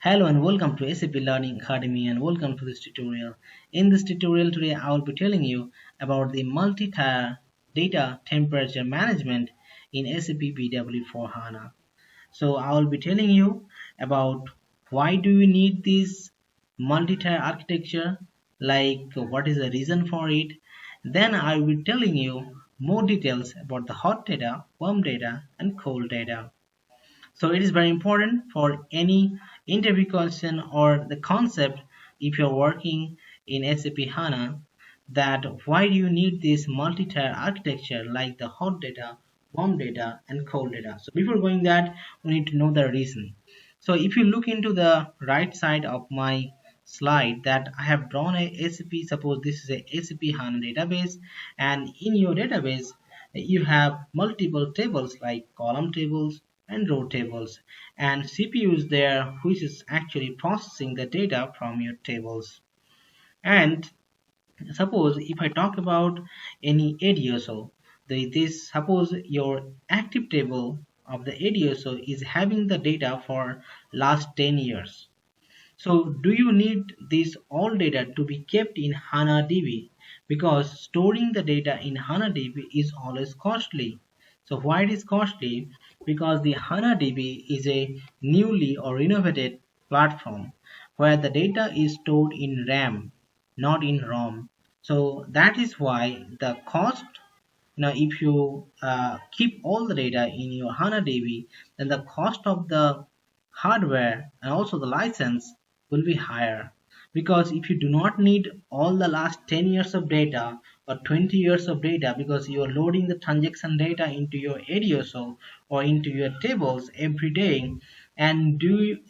Hello and welcome to SAP Learning Academy and welcome to this tutorial. In this tutorial today I will be telling you about the multi-tier data temperature management in SAP BW4 HANA. So I will be telling you about why do you need this multi-tier architecture, like what is the reason for it. Then I will be telling you more details about the hot data, warm data and cold data. So it is very important for any interview question or the concept if you're working in SAP HANA, that why do you need this multi-tier architecture like the hot data, warm data and cold data. So before going that, we need to know the reason. So if you look into the right side of my slide, that I have drawn a SAP, suppose this is a SAP HANA database, and in your database you have multiple tables like column tables and row tables, and CPU is there which is actually processing the data from your tables. And suppose if I talk about any ADSO, this suppose your active table of the ADSO is having the data for last 10 years. So do you need this all data to be kept in HANA DB? Because storing the data in HANA DB is always costly. So why it is costly? Because the HANA DB is a newly or renovated platform where the data is stored in RAM, not in ROM. So that is why the cost, if you keep all the data in your HANA DB, then the cost of the hardware and also the license will be higher. Because if you do not need all the last 10 years of data or 20 years of data, because you are loading the transaction data into your ADSO or into your tables every day, and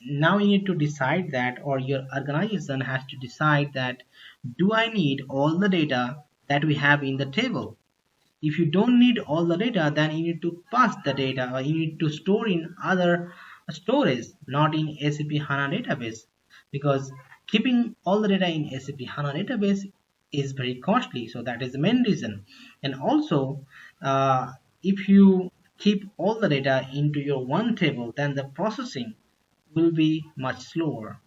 now you need to decide that, or your organization has to decide that, do I need all the data that we have in the table? If you don't need all the data, then you need to pass the data, or you need to store in other storage, not in SAP HANA database, because keeping all the data in SAP HANA database is very costly. So that is the main reason. And also, if you keep all the data into your one table, then the processing will be much slower.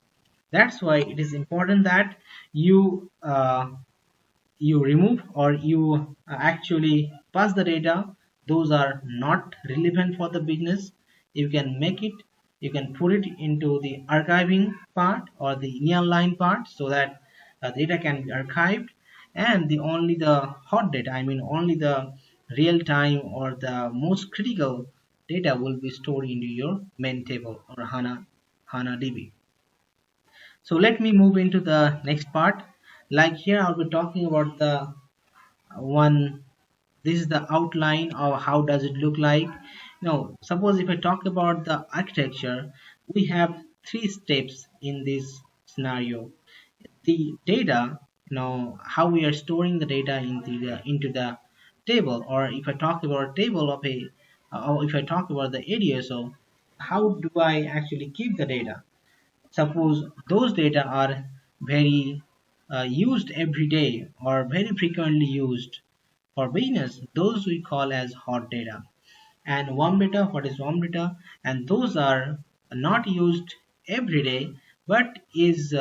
That's why it is important that you remove or you actually pass the data those are not relevant for the business. You can make it, you can put it into the archiving part or the nearline part, so that data can be archived, and the hot data, I mean only the real time or the most critical data will be stored into your main table or HANA DB. So let me move into the next part. Like here I'll be talking about the one, this is the outline of how does it look like. Now suppose if I talk about the architecture, we have three steps in this scenario. The data, how we are storing the data into the table, or if I talk about a table of a or if I talk about the ADSO, how do I actually keep the data? Suppose those data are very used every day or very frequently used for business, those we call as hot data. And warm data, what is warm data? And those are not used every day, but is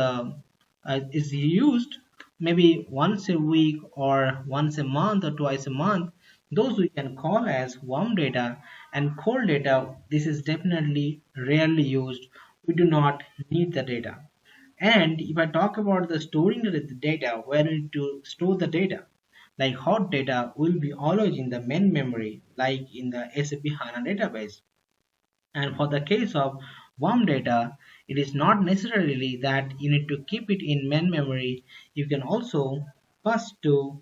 used maybe once a week or once a month or twice a month. Those we can call as warm data. And cold data, this is definitely rarely used. We do not need the data. And if I talk about the storing the data, where we need to store the data, like hot data will be always in the main memory, like in the SAP HANA database. And for the case of warm data, it is not necessarily that you need to keep it in main memory. You can also pass to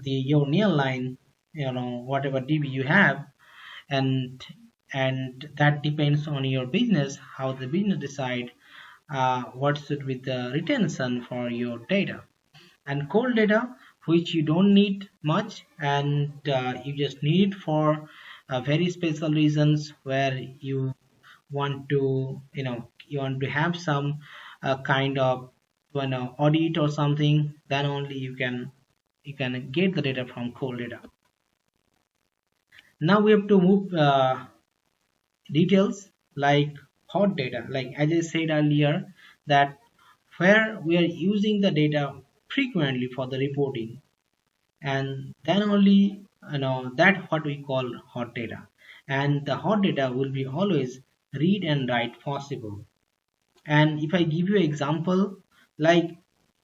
your nearline, whatever DB you have, and that depends on your business, how the business decide what should be the retention for your data. And cold data, which you don't need much, and you just need for very special reasons, where you want to have some kind of audit or something, then only you can get the data from cold data. Now we have to move details like hot data. Like as I said earlier, that where we are using the data frequently for the reporting, and then only that what we call hot data. And the hot data will be always read and write possible. And if I give you an example, like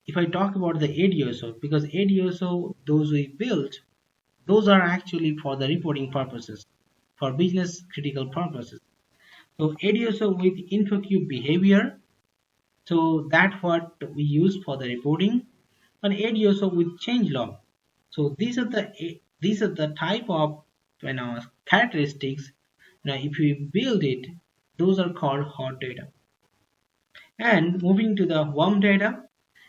if I talk about the ADOSO, because ADOSO, those we built, those are actually for the reporting purposes, for business critical purposes. So ADOSO with InfoCube behavior, so that's what we use for the reporting, and ADOSO with change log. So these are the type of characteristics. Now, if we build it, those are called hot data. And moving to the warm data,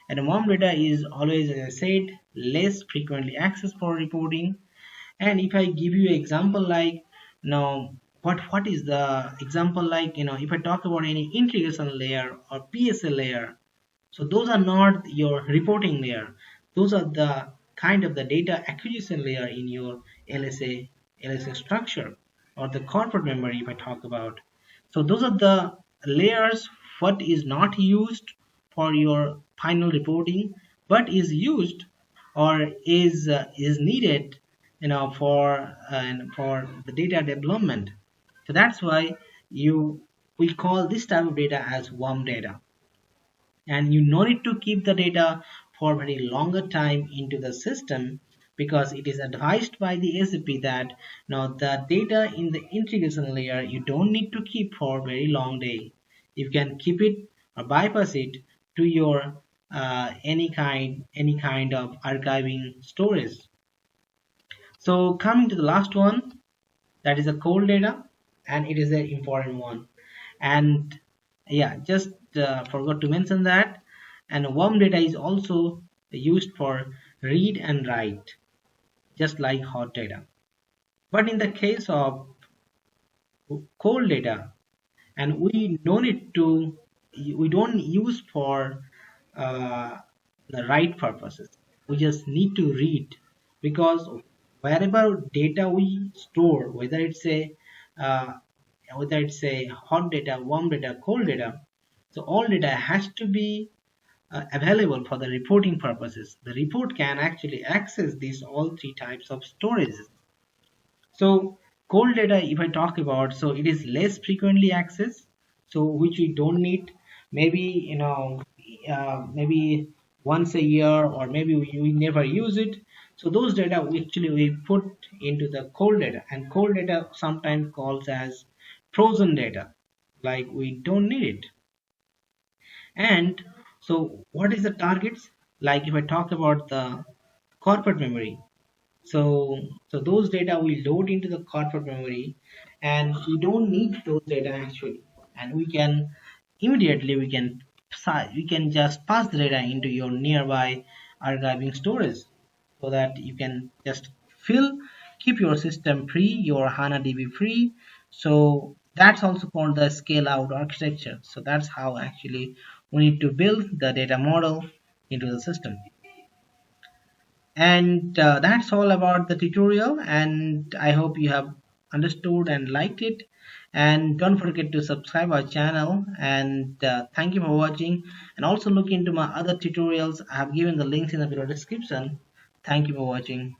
and warm data is always, as I said, less frequently accessed for reporting. And if I give you an example like now, what is the example like? If I talk about any integration layer or PSA layer, so those are not your reporting layer. Those are the kind of the data acquisition layer in your LSA structure, or the corporate memory if I talk about. So those are the layers what is not used for your final reporting, but is used or is needed for the data development. So that's why we call this type of data as warm data, and you no need to keep the data for very longer time into the system, because it is advised by the SAP that now the data in the integration layer you don't need to keep for very long day. You can keep it or bypass it to your any kind of archiving storage. So coming to the last one, that is a cold data, and it is an important one. And yeah, just forgot to mention that. And warm data is also used for read and write, just like hot data. But in the case of cold data, and we don't use for uh, the write purposes. We just need to read, because wherever data we store, uh, whether it's a hot data, warm data, cold data, so all data has to be available for the reporting purposes. The report can actually access these all three types of storages. So cold data, if I talk about, so it is less frequently accessed, so which we don't need. Maybe maybe once a year, or maybe we never use it. So those data we put into the cold data, and cold data sometimes calls as frozen data, like we don't need it. And so what is the targets? Like if I talk about the corporate memory, so those data we load into the corporate memory, and we don't need those data actually, and we can just pass the data into your nearby archiving storage, so that you can just keep your system free, your HANA DB free. So that's also called the scale out architecture. So that's how actually we need to build the data model into the system. And that's all about the tutorial, and I hope you have understood and liked it. And don't forget to subscribe our channel, and thank you for watching. And also look into my other tutorials. I have given the links in the video description. Thank you for watching.